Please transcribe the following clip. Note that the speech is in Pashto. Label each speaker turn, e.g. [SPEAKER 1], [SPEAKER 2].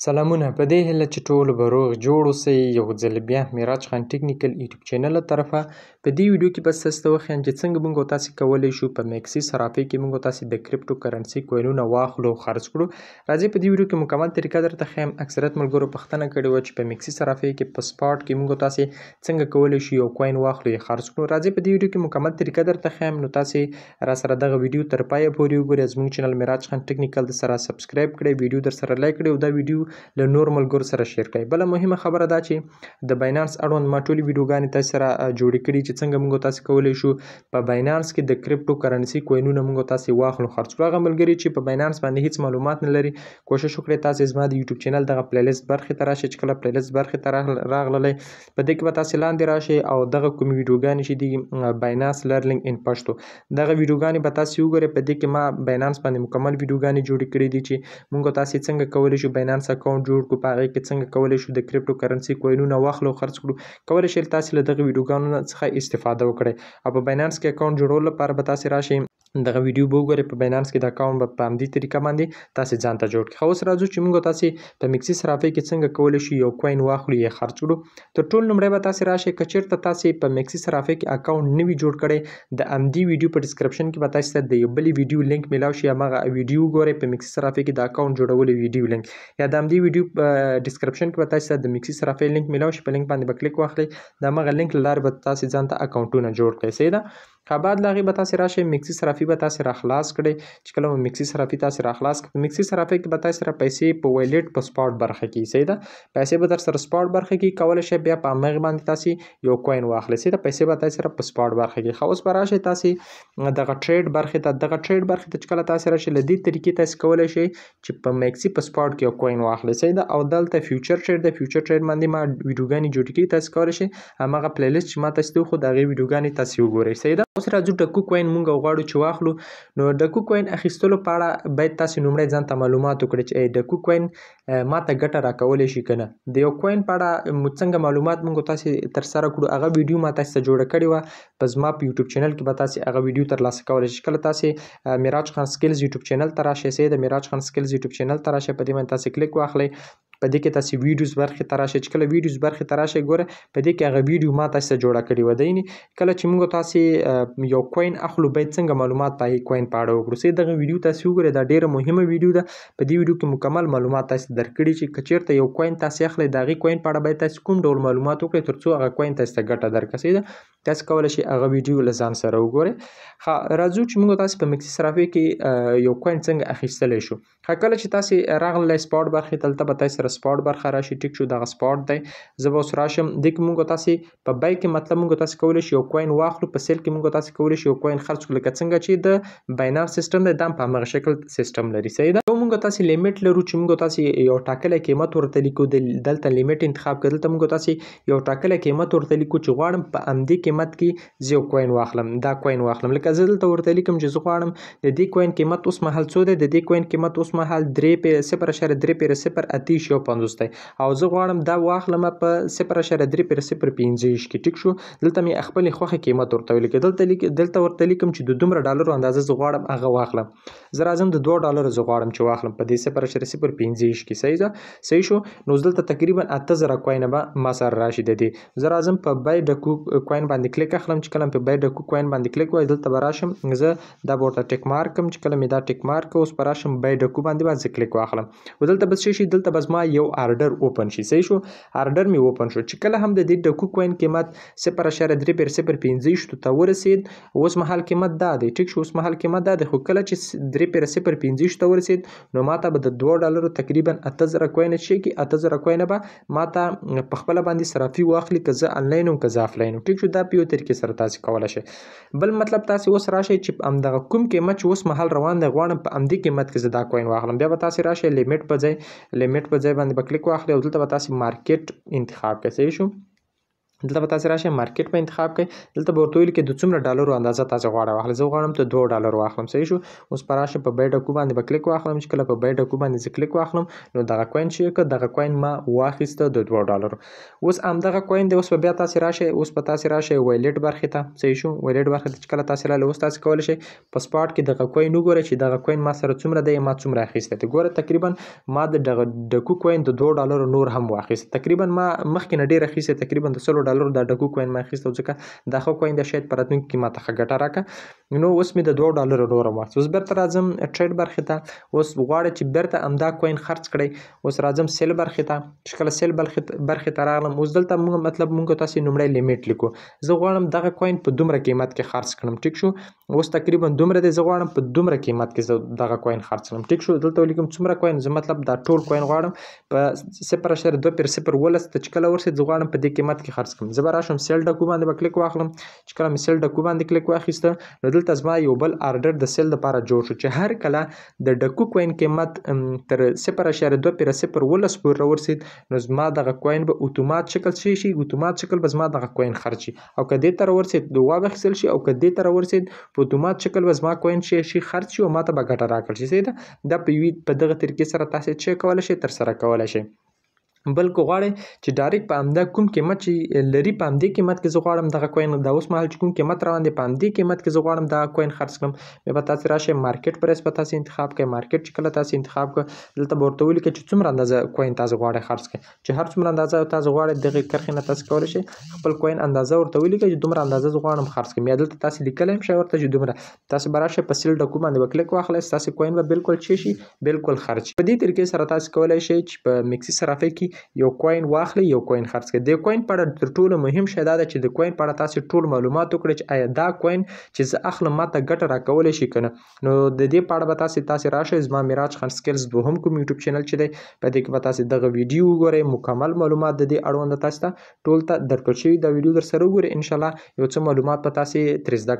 [SPEAKER 1] سلامونه په دې هیله چې ټول به روغ جوړ اوسئ. یو ځل بیا معراج خان ټیکنیکل یوټیوب چینل له طرفه په دې ویډیو کې به ستاسو ته وښیم چې څنګه موږ او تاسې کولی شو په میکسي صرافۍ کې موږ او تاسې د کریپټو کرنسي کوینونه واخلو او خرڅ کړو. راځئ په دې ویډیو کې مکمل طریقه درته ښیم. اکثریت ملګرو پوښتنه کړې وه چې په میکسي صرافۍ کې په سپاټ کې موږ او تاسې څنګه کولی شو یو کوین واخلو یا خرڅ کړو. راځئ په دې ویډیو کې مکمل طریقه درته ښیم. نو تاسې راسره دغه ویډیو تر پایه پورې وګورئ. زموږ چینل معراج خان ټیکنیکل سره سبسکرایب کړئ، ویډیو در سره لایک کړئ او دا ویډیو له نور ملګرو سره شیر کړئ. بله مهمه خبره دا چې د باینانس اړوند ما ټولې ویډیوګانې تاسو سره جوړې کړي چې څنګه موږ تاسو کولی شو په باینانس کې د کریپټو کرنسي کوینونه موږ تاسو واخلو خرڅ کړو. هغه ملګري چې په باینانس باندې هیڅ معلومات نه لري، کوشش وکړئ تاسو زما د یوټیوب چینل دغه پلی لیست برخې ته راشئ. چې کله پلی لیست برخې ته راغللی په دې کې به تاسو لاندې راشئ او دغه کومې ویډیوګانې چې دي باینانس لرنینګ ان پښتو دغه ویډیوګانې به تاسو وګورئ. په دې کې ما باینانس باندې مکمل ویډیوګانې جوړې کړي دي چې موږ تاسو څنګه کولی شو باینانس اکاونټ جوړ کړو، په هغې کې څنګه کولی شو د کریپټو کرنسي کوینونه واخلو او خرڅ کړو. کولی شئ تاسو له دغه ویډیوګانو څخه استفاده وکړئ او په باینانس کې اکاونټ جوړولو لپاره به تاسو راشئ، دغه ویډیو به وګورئ. په باینانس کې د اکاونټ به په همدې طریقه باندې تاسو ځان ته جوړ کړئ. خو اوس راځو چې موږ تاسو په میکسي صرافۍ کې څنګه کولی شو یو کوین واخلو یا خرڅ کړو. تر ټولو لومړی به تاسو راشئ، که چېرته تاسو په میکسي صرافۍ کې اکاونټ نه وي جوړ کړی، د همدې ویډیو په ډسکرپشن کې به تاسو ته د یو بلې ویډیو لینک میلاو شي. هماغه ویډیو وګورئ، په میکسي صرافۍ کې د اکاونټ جوړولو ویډیو لینک یا د همدې ویډیو په ډسکرپشن کې به تاسو ته د میکسي صرافۍ لینک میلاو شي. په لینک باندې به کلیک واخلئ، د هماغه لینک له لارې به تاسو ځان ته اکاونټونه جوړ کړئ. صحیح ده. بعد له هغې به تاسو راشئ، میکسي صرافي به تاسو راخلاص کړئ. چې کله مو میکسي صرافي تاسو راخلاص کړئ، په میکسي صرافۍ کې به تاسو سره پیسې په ویلیټ په سپاټ برخه کې، صحیح ده، پیسې به در سره سپاټ برخه کې کولی شئ بیا په همغې باندې تاسو یو کوین واخلئ. صحیح ده، پیسې به تاسو سره په سپاټ برخه کې. ښه اوس به راشئ تاسو دغه ټریډ برخې ته. دغه ټریډ برخې ته چې کله تاسو راشئ، له دې طریقې تاسو کولی شئ چې په میکسي په سپاټ کې یو کوین واخلئ. صحیح ده. او دلته فیوچر ټریډ ده، فیوچر ټریډ باندې ما ویډیوګانې جوړې کړي، تاسو کولی شئ هماغه پلی لیست چې ما تاسو ته وښود هغې ویډیوګانې تاسو وګورئ. صحیح ده. اوس راځو ډکو کوین موږ غواړو چې واخلو. نو ډکو کوین اخیستلو په اړه باید تاسو لومړی ځان ته معلومات وکړئ چې ډکو کوین ما ته ګټه راکولی شي که نه. د یو کوین په اړه څنګه معلومات موږ تاسو ترسره کړو، هغه ویډیو ما تاسو ته جوړه کړې وه. په زما په یوټیوب چینل کې به تاسو هغه ویډیو ترلاسه کولی شئ. کله تاسو معراج خان سکلز یوټیوب چینل ته راشئ، صحیح د معراج خان سکلز یوټیوب چینل ته راشئ، په دې باندې تاسو کلیک واخلئ. په دې کې تاسو ویډیوز برخې ته راشئ. چې کله ویډیوز برخې ته راشئ، ګوره په دې کې هغه ویډیو ما تاسو ته جوړه کړې وه. کله چې موږ تاسو یو کوین اخلو باید څنګه معلومات په هغې کوین په اړه وکړو. صحیح دغه ویډیو تاسو وګورئ، دا ډېره مهمه ویډیو ده. په دې ویډیو کې مکمل معلومات تاسو ته درکړي چې که چېرته یو کوین تاسو اخلئ، د هغې کوین په اړه باید تاسو کوم ډول معلومات وکړئ تر څو هغه کوین تاسو ته ګټه درکړي. صحیح ده. تاسو کولی شئ هغه ویډیو له ځان سره وګورئ. راځو چې موږ تاسو په میکسي صرافۍ کې یو کوین څنګه اخیستلی شو. کله چې تاسو راغلی سپاټ برخې ته، دلته به تاسو سره سپاټ برخه راشي. ټیک شو، دغه سپاټ دی. زه به اوس راشم، دې کې موږ تاسو په بای کې مطلب موږ تاسو کولی شئ یو کوین واخلو، په سیل کې موږ تاسو کولی شئ یو کوین خرڅ کړو. لکه څنګه چې د باینانس سیستم دی دا هم په همغه شکل سیستم لري. صحیح ده. یو موږ تاسو لیمیټ لرو چې موږ تاسو یو ټاکلی قیمت ورته لیکو. دلته لیمیټ انتخاب کړئ. دلته موږ تاسو یو ټاکلی قیمت ورته لیکو چې غواړم په همدې قیمت کې زه یو کوین واخلم، دا کوین واخلم. لکه زه دلته ورته لیکم چې زه غواړم د دې کوین قیمت اوس مهال څو دی، د دې کوین قیمت اوس مهال 0.350 دی او زه غواړم دا واخلم په 0.305 کې. ټیک شو. دلته مې خپلې خوښې قیمت ورته ولیکه. دلته ورته لیکم چې د دومره ډالرو اندازه زه غواړم هغه واخلم. زه راځم د 2 ډالرو زه غواړم چې واخلم په دې 0.005 کې. صحیح ده. صحیح شو. نو دلته تقریبا 8000 کوینه به ما سره راشي. د دې زه راځم په بای ډکو کوین باندې کلیک اخلم. چې کله په بای ډکو کوین باندې کلیک وای، دلته به راشم، زه دا به ورته ټیک مارک کړم. چې کله مې دا ټیک مارک کړ، اوس به راشم بای ډکو باندې به زه کلیک واخلم. دلته به څه شي، دلته به زما یو آرډر اوپن شي. صحیح شو. آرډر مې اوپن شو. چې کله هم د دې ډکو کوین قیمت 0.305 ته ورسید، اوس مهال قیمت دا دی. ټیک شو. اوس مهال قیمت دا دی. خو کله چې 3.005 ته ورسید، نو ماته به د 2 ډالرو تقریبا 8000 کوینه شي کې 8000 کوینه به ماته په خپل باندې صرافي واخلي، که زه انلاین هم که زه افلاین. ټیک شو. دا په یو طریقې سره تاسو کولی شئ. بل مطلب تاسو اوس راشئ چې همدغه کوم قیمت چې اوس مهال روان دی غواړم په همدې قیمت کې زه دا کوین واخلم. بیا به تاسو راشئ لیمیټ په ځای باندې به کلیک واخلئ او دلته به تاسو مارکیټ انتخاب کړئ. صحیح شو. دلته به تاسې راشئ مارکیټ په انتخاب کړئ. دلته به ورته ویلي کې د څومره ډالرو اندازه تاسې غواړئ واخلئ. زه غواړم ته $2 واخلم. صحیح شو. اوس به راشم په بای ډکو باندې به کلیک واخلم. چې کله په بای ډکو باندې زه کلیک واخلم نو دغه کوین چې کړ دغه کوین ما واخیسته د $2. اوس همدغه کوین دی. اوس به بیا تاسې راشئ. اوس به تاسې راشئ وایلیټ برخې ته. صحیح شو. وایلیټ برخې ته چې کله تاسې راغلئ اوس تاسې کولی شئ په سپاټ کې دغه کوین وګورئ چې دغه کوین ما سره څومره دی ما څومره اخیستی دی. ګوره تقریبا ما د دغه ډکو کوین د $2 نور هم واخیست. تقریبا ما مخکې نه ډېر اخیستی تقریبا د $100 د ډکو کوین ما اخیسته ځکه دا ښه کوین دی شاید په راتلونکي کې ماته ښه ګټه راکړه. نو اوس مې د $2 نور هم واخیست. اوس بیرته راځم ټریډ برخې ته. اوس غواړئ چې بیرته همدا کوین خرڅ کړئ. اوس راځم سیل برخې ته. چې کله سیل برخې ته راغلم اوس دلته مونږ تاسې لومړی لیمیټ لیکو. زه غواړم دغه کوین په دومره قیمت کې خرڅ کړم. ټیک شو. اوس تقریبا دومره دی. زه غواړم په دومره قیمت کې زه دغه کوین خرڅ کړم. ټیک شو. دلته ولیکم څومره کوین زه مطلب دا ټول کوین غواړم په 0.2/0.0 ته چې کله ورسېد زه غواړم په دې قیمت کې خرڅ کړم. زه به راشم سیل ډکو باندې به کلیک واخلم. چې کله مې سیل ډکو باندې کلیک واخیسته نو دلته زما یو بل آرډر د سیل لپاره جوړ شو چې هر کله د ډکو کوین قیمت تر 0.2/0.0 پورې راورسېد نو زما دغه کوین به اتومات شکل شي اتومات شکل به زما دغه کوین خرڅ شي او که دې ته راورسېد واخیستل شي او که دې ته راورسېد په اتومات شکل به زما کوین شي خرڅ شي او ماته به ګټه راکړل شي. صحیح ده. دا په دغه طریقې سره تاسې څه کولی شئ ترسره کولی شئ. بل که غواړئ چې ډایرکټ په همدا کوم قیمت چې لري په همدې قیمت کې زه غواړم دغه کوین دا اوس مهال چې کوم قیمت روان دی په همدې قیمت کې زه غواړم دغه کوین خرڅ کړم بیا به تاسې راشئ مارکیټ پرایس به تاسې انتخاب کړئ. مارکیټ چې کله تاسې انتخاب کړه دلته به ورته ولیکئ چې څومره اندازه کوین تاسې غواړئ خرڅ کړئ. چې هر څومره اندازه تاسې غواړئ دغې کرښې نه تاسې کولی شئ خپل کوین اندازه ورته ولیکئ چې دومره اندازه زه غواړم خرڅ کړم. یا دلته تاسې لیکلی هم شئ ورته چې دومره. تاسې به راشئ په سیل ډکو باندې به کلیک واخلئ ستاسې کوین به بالکل څه شي بالکل خرڅ شي. په دې طریقې سره تاسې کولی شئ چې په میکسي صرافۍ کې یو کوین واخلئ یو کوین خرڅ کړئ. د کوین په اړه تر ټولو مهم شی دا ده چې د کوین په اړه تاسې ټول معلومات وکړئ چې آیا دا کوین چې زه اخلم ماته ګټه راکولی شي که نه. نو د دې په اړه به تاسې راشئ زما معراج خان سکلز دوهم کوم یوټیوب چینل چې دی په دې کې به تاسې دغه ویډیو وګورئ مکمل معلومات د دې اړونده تاسې ته ټول ته درکړل شوي. دا ویډیو در سره وګورئ انشاءالله یو څه معلومات به تاسې ترې زده